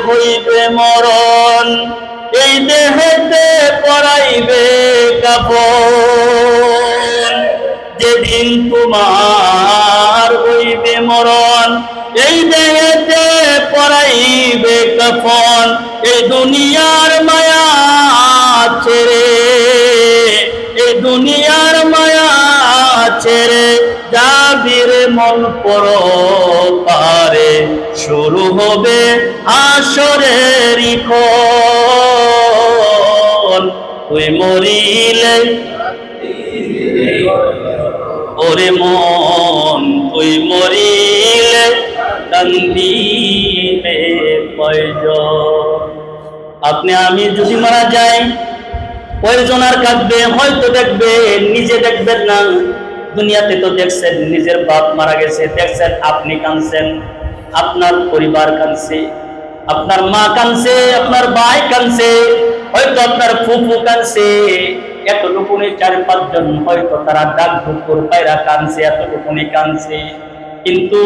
S1: হইবে মরণ, এই দেহেতে পরাইবে কাফন। যেদিন তোমার হইবে মরণ, এই দেহেতে পরাইবে কাফন। এই দুনিয়ার মায়া ছেড়ে, এই দুনিয়ার মায়া ছেড়ে যাবি রে মন পরপারে। শুরু হবে হাসরের ক্ষণ, তুই মরিলে ওরে মন, তুই মরিলে কান্দিবে কয়জন? আপনি আমি যদি মারা যাই, কয়জন আর কাঁদবে? হয়তো দেখবে, নিজে দেখবেন না। দুনিয়াতে তো দেখছেন নিজের বাপ মারা গেছে, দেখছেন আপনি কাঁদছেন, আপনার পরিবার কাঁদছে, আপনার মা কাঁদছে, আপনার ভাই কাঁদছে, হয়তো আপনার ফুফু কাঁদছে। এতটুকুনি 4-5 জন হয়তো তারা ডাক ঢুকুর পায়রা কাঁদছে, এতটুকুনি কাঁদছে। কিন্তু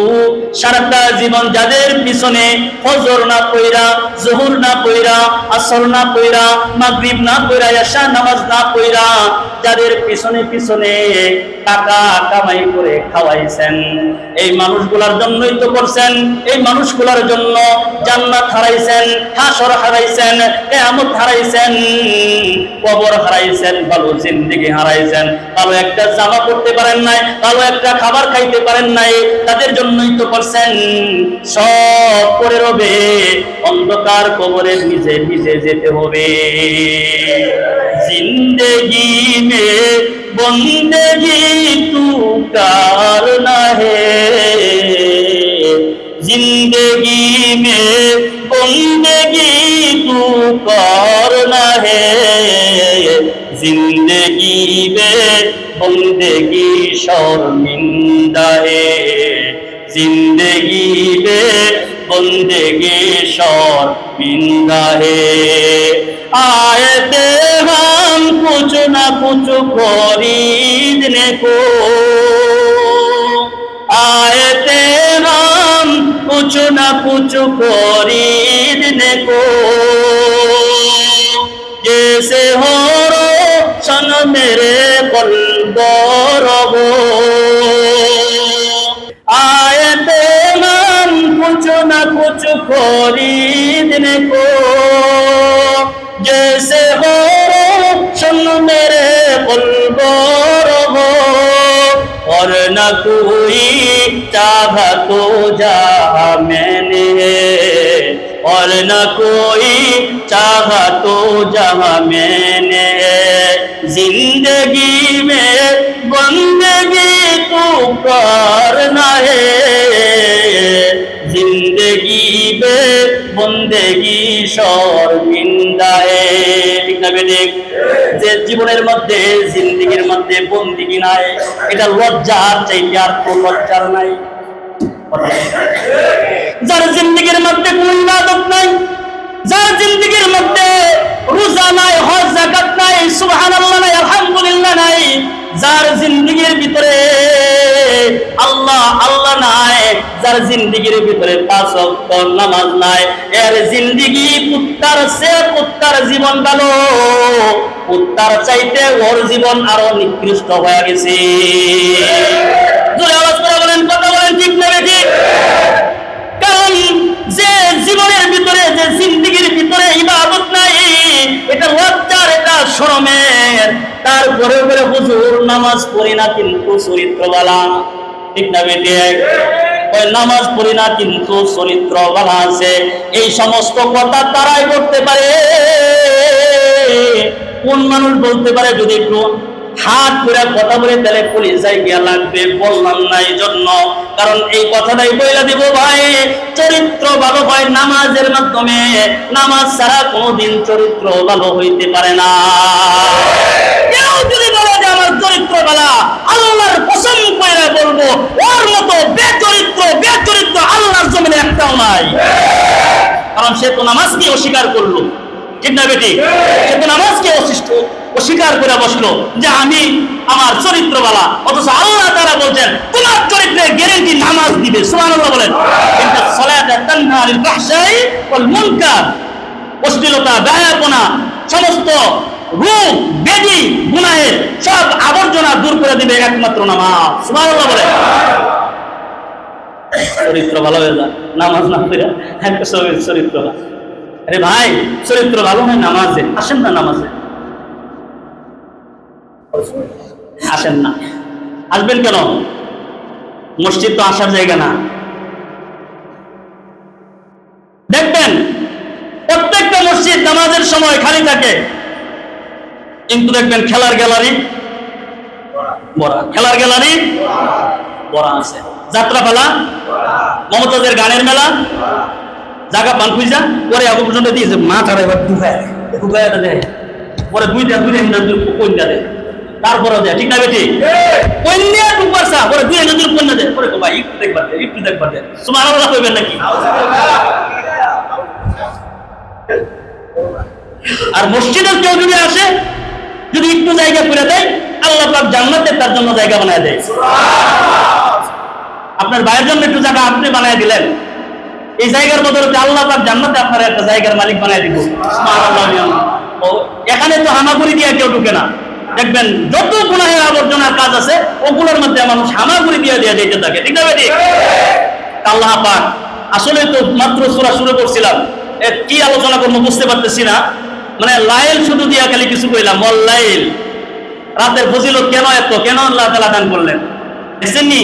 S1: সারাটা জীবন যাদের পিছনে ফজর না পড়া, যোহর না পড়া, আসর না পড়া, মাগরিব না পড়া, এশা নামাজ না পড়া যাদের পিছনে পিছনে টাকা কামাই করে খাওয়াইছেন, এই মানুষগুলোর জন্যই তো করছেন। এই মানুষগুলোর জন্য জান্নাত হারাইছেন, হাসর হারাইছেন, কিয়ামত হারাইছেন, কবর হারাইছেন, ভালো জিন্দেগি হারাইছেন, ভালো একটা জামা পরতে পারেন নাই, ভালো একটা খাবার খাইতে পারেন নাই, তাদের জন্যই তো করছেন। সব করে রবে, অন্ধকার কবরে ভিজে ভিজে যেতে হবে। जिंदगी में बंदगी तू करना है, जिंदगी में बंदगी तू करना है, जिंदगी में बंदगी शर्मिंदा है, जिंदगी में बंदगी शर्मिंदा है। आए थे हम कुछ न कुछ खरीदने को, आए थे हम कुछ न कुछ खरीदने को, जैसे हो रोशन मेरे कल्ब रहो, आए थे हम कुछ न कुछ खरीदने को, जैसे हो सुन मेरे कल्ब रहो, और न कोई चाहा तो जा मैंने, और न कोई चाहा तो जहाँ मैंने, जिंदगी में बंदगी तू करना है, जिंदगी में बंदगी शर्मिंदा है। ঠিক না বেঠিক? যে জীবনের মধ্যে জিন্দেগির মধ্যে বন্দিগি নাই, এটা লজ্জার চাইতে আর কোনো লজ্জার নাই। যার জিন্দেগির মধ্যে কোনো ইবাদত নাই, যার জিন্দেগির মধ্যে রোজা নাই, হজ যাকাত নাই, সুবহানাল্লাহ নাই, আলহামদুলিল্লাহ নাই, যার জিন্দেগির ভিতরে আল্লাহ আল্লাহ নাই, যার জিন্দেগির ভিতরে 5 ওয়াক্ত নামাজ নাই, এর জিন্দেগি কুত্তার জীবন ভালো, কুত্তার চাইতে ওর জীবন আরো নিকৃষ্ট হয়ে গেছে। জোরে আওয়াজ করে বলেন, কথা বলেন, ঠিক না বেঠিক? কারণ যে জীবনের ভিতরে, যে জিন্দেগির ভিতরে ইবাদত নাই, এটা লজ্জার, এটা শরমের, তারপরে বলে হুজুর নামাজ পড়ি না কিন্তু চরিত্রওয়ালা। ঠিক না বেঠিক? ওই নামাজ পড়ি না কিন্তু চরিত্রওয়ালা আছে, এই সমস্ত কথা তারাই করতে পারে। কোন মানুষ বলতে পারে? যদি একটু হাত করে কথা বলে তাহলে পুলিশাই গিয়া লাগবে, বললাম না এই জন্য, কারণ এই কথাটাই বইলা দিব ভাই, চরিত্র ভালো হয় নামাজের মাধ্যমে, নামাজ ছাড়া কোনোদিন চরিত্র ভালো হইতে পারে না। কেউ যদি বলে যে আমার চরিত্র ভালো, আল্লাহর কসম করে বলবো ওর মতো বেচরিত্র আল্লাহর জমিনে একটাও নাই। কারণ সে তো নামাজকে অস্বীকার করলো। ঠিক না বেটি? সে তো নামাজকে অস্বীকার করে বসলো যে আমি আমার চরিত্র বালা, অথচ আল্লাহ তাআলা বলছেন তোমার চরিত্রের গ্যারান্টি নামাজ দিবে। সুবহানাল্লাহ বলেন। ইন্না সালাতা তানহা আনিল ফাহশাই ওয়াল মুনকার, অশ্লীলতা, বেহায়াপনা, সমস্ত রূপ বেদি গুনাহের সব আবর্জনা দূর করে দিবে একমাত্র নামাজ। সুবহানাল্লাহ বলেন। চরিত্র ভালো হয়ে যায়, নামাজ না পড়ে একটা চরিত্র ভালো। আরে ভাই, চরিত্র ভালো হয় নামাজে, আসেন না নামাজে, আসেন না। আসবেন কেন? মসজিদ তো আসার জায়গা না। দেখবেন প্রত্যেকটা মসজিদ নামাজের সময় খালি থাকে, কিন্তু দেখবেন খেলার গ্যালারি ভরা, খেলার গ্যালারি ভরা আছে, যাত্রা পালা, মমতাজের গানের মেলা, জায়গা পান খুঁজা পরে আগে পর্যন্ত দিয়েছে মাথার এবার ঢুকায় দেয়, পরে দুইটা কন্যা দেয়, তারপরে দেয়। ঠিক না বেটি? কন্যা ঢুকবারসা পরে 2000 কন্যা দেয়, পরে ভাই একটু দেখবার দেয়। সুবহানাল্লাহ কইবেন নাকি? আর মসজিদের কেউ যদি আসে, যদি একটু জায়গা করে দেয়, আল্লাহ পাক জান্নাতে তার জন্য জায়গা বানায় দেয়। আপনার ভাইয়ের জন্য একটু জায়গা আপনি বানায় দিলেন, এই জায়গার বদলে আল্লাহ পাক জান্নাতে আপনার একটা জায়গার মালিক বানায় দিব। সুবহানাল্লাহ। এখানে তো হামাগুড়ি দিয়ে কেউ ঢুকে না, দেখবেন যত গুনাহের আবর্জনার কাজ আছে ওগুলোর মধ্যে মানুষ হামাগুড়ি দিয়ে দিয়ে যেতে থাকে, ঠিক না ঠিক? আল্লাহ পাক আসলে তো মাত্র সূরা শুরু করছিলাম, কি আলোচনা করবো বুঝতে পারতেছি না, মানে লাইল শুধু দিয়া খালি কিছু কইলাম, লাইল রাতের ফজিলত কেন এত, কেন আল্লাহ তাআলা দান করলেন দেখছেননি?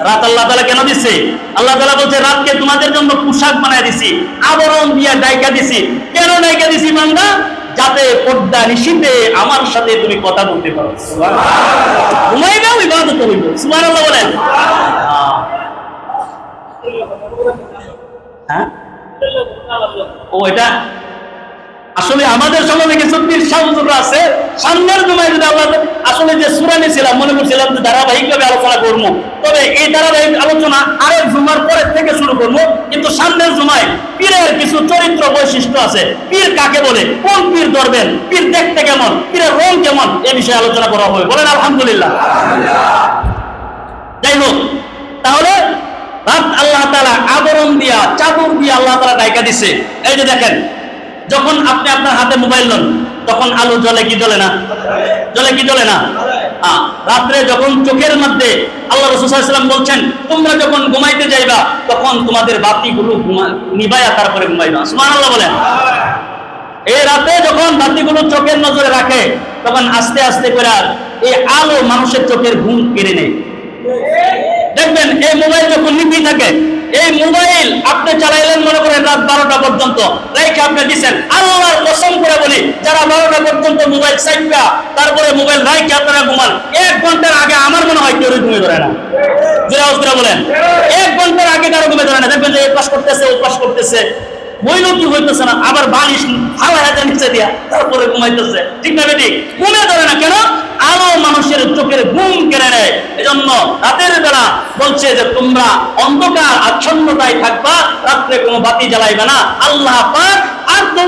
S1: রাত আল্লাহ তাআলা কেন দিছে? আল্লাহ তাআলা বলছে রাতকে তোমাদের জন্য পোশাক বানায় দিছি, আবরণ দিয়া ডাইকা দিছি। কেন ডাইকা দিছি বান্দা? যাতে পর্দা নিশিতে আমার সাথে তুমি কথা বলতে পারো, সুবহানাল্লাহ। ঘুমাইবেও ইবাদত হইব, সুবহানাল্লাহ বলেন। হ্যাঁ ও এটা আসলে আমাদের সমাজে কিছু পীর শামসুরা আছে, সামনের জুমায় যদি আল্লাহ আসলে যে সূরা নিয়েছিলাম মনে করছিলাম যে ধারাবাহিকভাবে আলোচনা করব, তবে এই ধারাবাহিক আলোচনা আরেক জুমার পরের থেকে শুরু করব। কিন্তু সামনের জুমায় পীরের কিছু চরিত্র বৈশিষ্ট্য আছে, পীর কাকে বলে, কোন পীর ধরবেন, পীর দেখতে কেমন, পীরের রং কেমন, এই বিষয়ে আলোচনা করা হবে। বলেন আলহামদুলিল্লাহ। যাই হোক, তাহলে রাত আল্লাহ তাআলা আবরণ দিয়া চাদর দিয়া আল্লাহ তাআলা ডাইকা দিছে। এই যে দেখেন, যখন আপনি আপনার হাতে মোবাইল নেন তখন আলো জ্বলে কি জ্বলে না? জ্বলে কি জ্বলে না? রাত্রে যখন চোখের মধ্যে আল্লাহ রাসূল সাল্লাল্লাহু আলাইহি ওয়াসাল্লাম বলছেন তোমরা যখন ঘুমাইতে যাইবা তখন তোমাদের বাতিগুলো নিভায়া তারপরে ঘুমাইবা, সুবহানাল্লাহ বলেন। এই রাতে যখন বাতিগুলো চোখের নজরে রাখে তখন আস্তে আস্তে করে এই আলো মানুষের চোখের ঘুম কেড়ে নেয়। দেখবেন এই মোবাইল যখন নিভি থাকে, এই মোবাইল আপনি চালাইলেন মনে করেন রাত 12টা পর্যন্ত, রেখে আপনি দিচ্ছেন, আল্লাহর কসম করে বলি যারা 12টা পর্যন্ত মোবাইল চাইবা তারপরে মোবাইল রাইখে আপনারা ঘুমান, 1 ঘন্টার আগে আমার মনে হয় কেউ ঘুমিয়ে ধরে না। জোরে বলেন, 1 ঘন্টার আগে কারো ঘুমিয়ে ধরে না। দেখবেন যে এই পাশ করতেছে ও পাশ করতেছে, বইলেও কি হইতেছে না, আবার বালিশ হাওয়া হাতে নিচে দিয়া তারপরে ঘুমাইতেছে, ঠিক না বেটি? ঘুমিয়ে ধরে না কেন? আলো মানুষের চোখের ঘুম কেড়ে নেয়। এজন্য রাতের বেলা বলছে যে তোমরা অন্ধকার আচ্ছন্নতায় থাকবা, রাত্রে কোনো বাতি জ্বালাইবে না। আল্লাহ পাক আর তো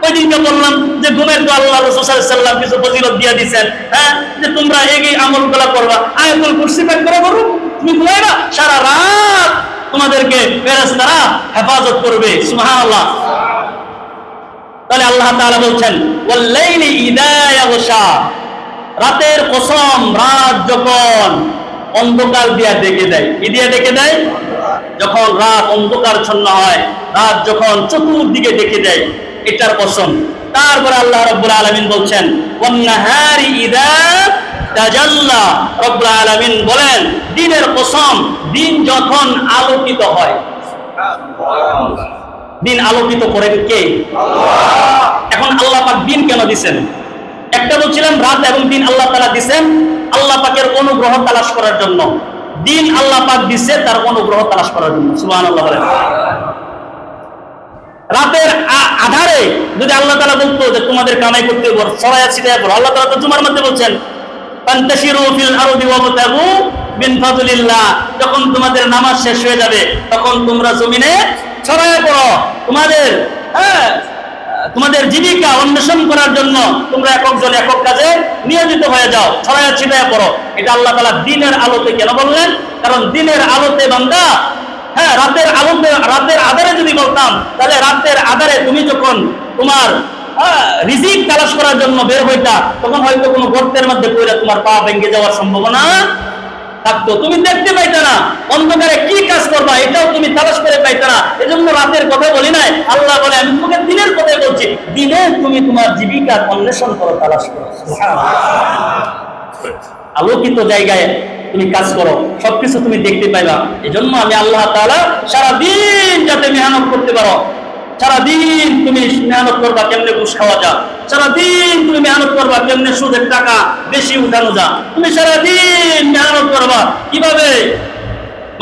S1: ওইদিনকে বললাম যে ঘুমের তো আল্লাহ রাসূল সাল্লাল্লাহু আলাইহি ওয়াসাল্লাম কিছু ফজিলত দিয়ে দিয়েছেন, হ্যাঁ, যে তোমরা এই আমলগুলো করবা, আয়াতুল কুরসি পাঠ করে করো, তুমি ঘুমাইবা, সারা রাত তোমাদেরকে ফেরেশতারা হেফাজত করবে, সুবহানাল্লাহ। তাহলে আল্লাহ তাআলা বলছেন ওয়াল লাইলি ইযা ইয়াগশা, রাতের কসম, রাত যখন অন্ধকার দিয়া ডেকে দেয়। কি দিয়া ডেকে দেয়? যখন রাত অন্ধকারচ্ছন্ন হয়, রাত যখন চতুর্দিকে ডেকে দেয়, এটার কসম। তারপরে আল্লাহ রাব্বুল আলামিন বলছেন ওয়ান নাহারি ইযা তাজাল্লা, রব্বুল আলামিন বলেন দিনের কসম, দিন যখন আলোকিত হয়। দিন আলোকিত করে কে? আল্লাহ। এখন আল্লাহ পাক দিন কেন দিবেন? একটা বলছিলাম রাত এবং দিন আল্লাহ তাআলা দিবেন আল্লাহ পাকের অনুগ্রহ তালাশ করার জন্য। দিন আল্লাহ পাক দিছে তার অনুগ্রহ তালাশ করার জন্য, সুবহানাল্লাহ বলেন। রাতের আধারে যদি আল্লাহ তাআলা বলতো যে তোমাদের কামাই করতে হবে, ছড়ায়া ছিটায়া করো, আল্লাহ তাআলা তো জুমার মধ্যে বলছেন ফান্তাশিরু ফিল আরদি ওয়াবতাগু মিন ফাদলিল্লাহ, যখন তোমাদের নামাজ শেষ হয়ে যাবে তখন তোমরা জমিনে ছড়ায়া পড়ো, তোমাদের জীবিকা অন্বেষণ করার জন্য তোমরা একক জন একক কাজে নিয়োজিত হয়ে যাও, ছড়ায়া ছিটায়া পড়ো। এটা আল্লাহ তাআলা দিনের আলোতে কেন বললেন? কারণ দিনের আলোতে বান্দা, হ্যাঁ, রাতের আলোতে, রাতের আধারে যদি বলতাম তাহলে রাতের আধারে তুমি যখন তোমার রিজিক তালাশ করার জন্য বের হইতা তখন হয়তো কোনো গর্তের মধ্যে পড়ে তোমার পা ভেঙে যাওয়ার সম্ভাবনা থাকতো, তুমি দেখতে পাইতা না, অন্ধকারে কি কাজ করবা এটাও তুমি তালাশ করে পাইতা না। এজন্য রাতের কথা বলি নাই, আল্লাহ বলে আমি তোমাকে দিনের কথাই বলছি, দিনে তুমি তোমার জীবিকার অন্বেষণ করো, তালাশ করো, আলোকিত জায়গায় তুমি কাজ করো, সবকিছু তুমি দেখতে পাইবা। এজন্য আমি আল্লাহ তাআলা সারাদিন যাতে মেহনত করতে পারো, সারাদিন তুমি মেহনত করবা কেমনে ঘুষ খাওয়া যা, সারাদিন তুমি মেহনত করবা কেমনে সুদের টাকা বেশি উঠানো যা, তুমি সারাদিন মেহনত করবা কিভাবে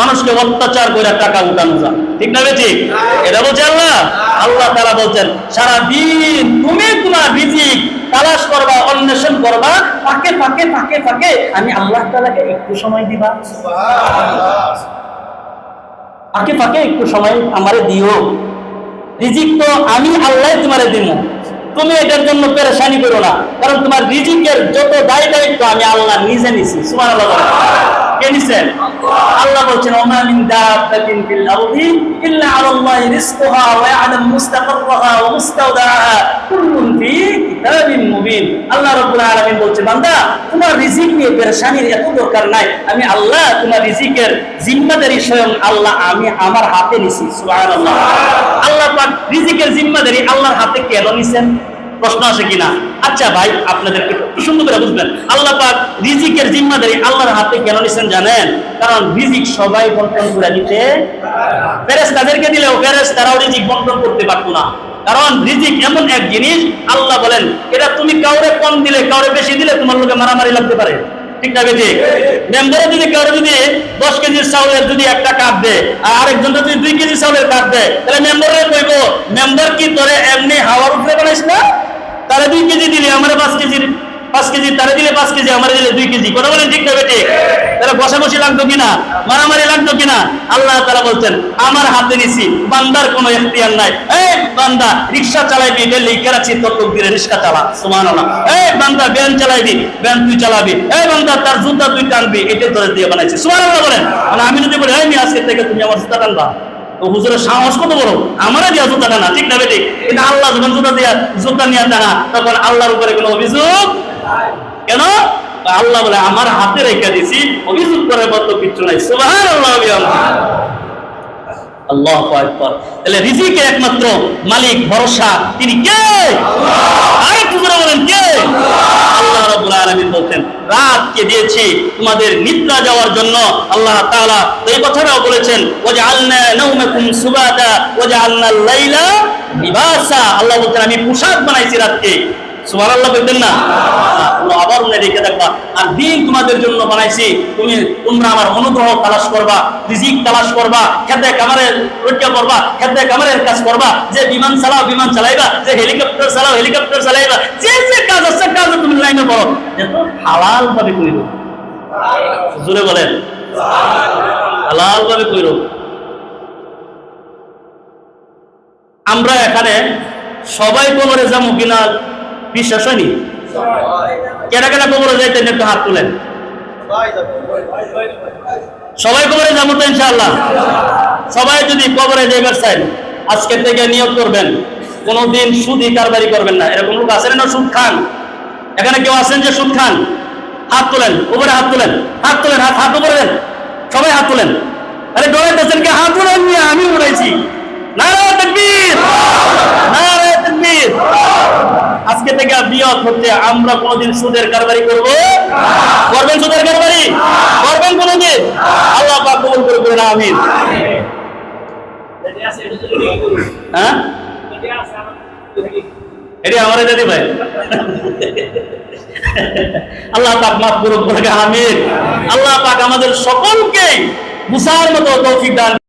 S1: মানুষকে অত্যাচার করে টাকা উঠানো যা, ঠিক না বেটি? এটা বলছে আল্লাহ। আল্লাহ তাআলা বলছেন সারাদিন তুমি তোমার রিজিক তালাশ করবা, অন্বেষণ করবা, ফাঁকে ফাঁকে ফাঁকে ফাঁকে আমি আল্লাহ তাআলাকে একটু সময় দিবা, ফাঁকে ফাঁকে একটু সময় আমারে দিও। রিজিক তো আমি আল্লাহ তোমারে দিব, তুমি এটার জন্য পেরেশানি করো না, কারণ তোমার রিজিকের যত দায় দায়িত্ব আমি আল্লাহ নিজে নিছি, সুবহানাল্লাহ। কে নিছেন? আল্লাহ বলছেন ওমা মিন দাব্বাতিন ফিল আরদি ইল্লা আলাল্লাহি রিজকুহা ওয়া ইয়ালামু মুস্তাকাররাহা ওয়া মুস্তাওদাআহা কুল্লুন ফি কিতাবিন মুবিন। আল্লাহ রাব্বুল আলামিন বলছেন বান্দা তোমার রিজিক নিয়ে পেরেশানির এত দরকার নাই, আমি আল্লাহ তোমার রিজিকের জিম্মাদারি স্বয়ং আল্লাহ আমি আমার হাতে নিছি। সুবহানাল্লাহ। আল্লাহ পাক রিজিকের জিম্মাদারি আল্লাহর হাতে কেন নিছেন? প্রশ্ন আসে কিনা? আচ্ছা ভাই আপনাদেরকে একটু সুন্দর করে বুঝবেন, আল্লাহ পাক রিজিকের জিম্মাদারি আল্লাহর হাতে কেন নিছেন জানেন? কারণ রিজিক সবাই বন্টন করে দিতে, ফেরেশতাদেরকে দিলেও ফেরেশতারাও রিজিক বন্টন করতে পারতো না। কারণ রিজিক এমন এক জিনিস, আল্লাহ বলেন এটা তুমি কাউরে কম দিলে কাউরে বেশি দিলে তোমার লোকে মারামারি লাগতে পারে, ঠিক না বেটি? মেম্বারে যদি কাউরে যদি 10 কেজির চাউলের যদি একটা কাপ দেয় আর আরেকজন যদি 2 কেজি চাউলের কাপ দেয়, তাহলে মেম্বারে কইব মেম্বার কি তোরে এমনি হাওয়ার উপরে বানাইছ না? তারে 2 কেজি দিলে আমারে 5 কেজি, তারে দিলে 5 কেজি, আমারে দিলে 2 কেজি। কথা বলেন ঠিক না বেটি? তাহলে বসাবসি লাগতো কিনা, মারামারি লাগতো কিনা? আল্লাহ তাআলা বলছেন আমার হাতে নিছি, বান্দার কোনো ইখতিয়ার নাই। এই বান্দা রিকশা চালাইবি, এটা লিখে রাখছি তোর তকদিরে, রিকশা চালা। সুবহানাল্লাহ। এই বান্দা ভ্যান চালাইবি, ভ্যান তুই চালাবি। এই বান্দা তার জুতা তুই টানবি, এটা তোরে দিয়ে বানাইছি। সুবহানাল্লাহ বলেন। মানে আমি যদি বলি আমি আজকে থেকে তুমি আমার জুতা টানবা, তো হুজুরের সাহস কত বড়, আমারে দিয়া জুতা টানা, ঠিক না বেটি? কিন্তু আল্লাহ যখন জুতা নিয়ে টানা, তখন আল্লাহর উপরে কোনো অভিযোগ কেন? আল্লাহ বলে আমার হাতে রেখে দিছি, অভিযোগ করার মতো কিছু নাই। সুবহানাল্লাহ। আল্লাহু আকবার। তাহলে রিজিকের একমাত্র মালিক ভরসা তিনি কে? আরেকটু জোরে বলেন কে? আল্লাহ রাব্বুল আলামিন বলছেন রাতকে দিয়েছি তোমাদের নিদ্রা যাওয়ার জন্য। আল্লাহ তাআলা এই কথাটাও বলেছেন ওয়াজআলনা নাওমাকুম সুবাতা ওয়াজআলনাল লাইলা লিবাসা। আল্লাহ বলছেন আমি পোশাক বানাইছি রাতকে। সুবহানাল্লাহ বলতেন না? আবার মনে রেখে দেখবা আর দিন তোমাদের জন্য বানাইছি, তোমরা আমার অনুগ্রহ তালাশ করবা, রিজিক তালাশ করবা, খেতে কামারে রক্ষা করবা, খেতে কামারের কাজ করবা, যে বিমান চালাও বিমান চালাইবা, যে হেলিকপ্টার চালাও হেলিকপ্টার চালাইবা, যে যে কাজ আছে কাজ তুমি লাইনে করো, যেন হালাল ভাবে কইরো। জোরে বলেন হালাল ভাবে কইরো। আমরা এখানে সবাই কবরে যাবো কিনা বিশ্বাস হয়নি? কেনা কেনা কবরে যাইতেন একটু হাত তুলেন। সবাই কবরে যাবো তো ইনশাআল্লাহ? সবাই যদি কবরে যাইবার চান আজকে থেকে নিয়ত করবেন কোনদিন সুদি কারবারি করবেন না। এরকম লোক আছেন না সুদ খান? এখানে কেউ আছেন যে সুদ খান? হাত তোলেন, উপরে হাত তোলেন, হাত তোলেন, হাত উপরে দেন, সবাই হাত তোলেন। আরে ডরাইতেছেন কি? হাত তোলেন, আমি উড়াইছি। নারায়ে তাকবীর, নারায়ে তাকবীর। আজকে থেকে নিয়ত হচ্ছে আমরা কোনদিন সুদের কারবারি করব? করবেন সুদের কারবারি? করবেন কোনদিন? আল্লাহ পাক কবুল করে বলেন আমিন। হ্যাঁ এটি আমারে দিদি ভাই। আল্লাহ পাক মাফ করুন, আমিন। আল্লাহ পাক আমাদের সকলকে বুঝার মতো তৌফিক দান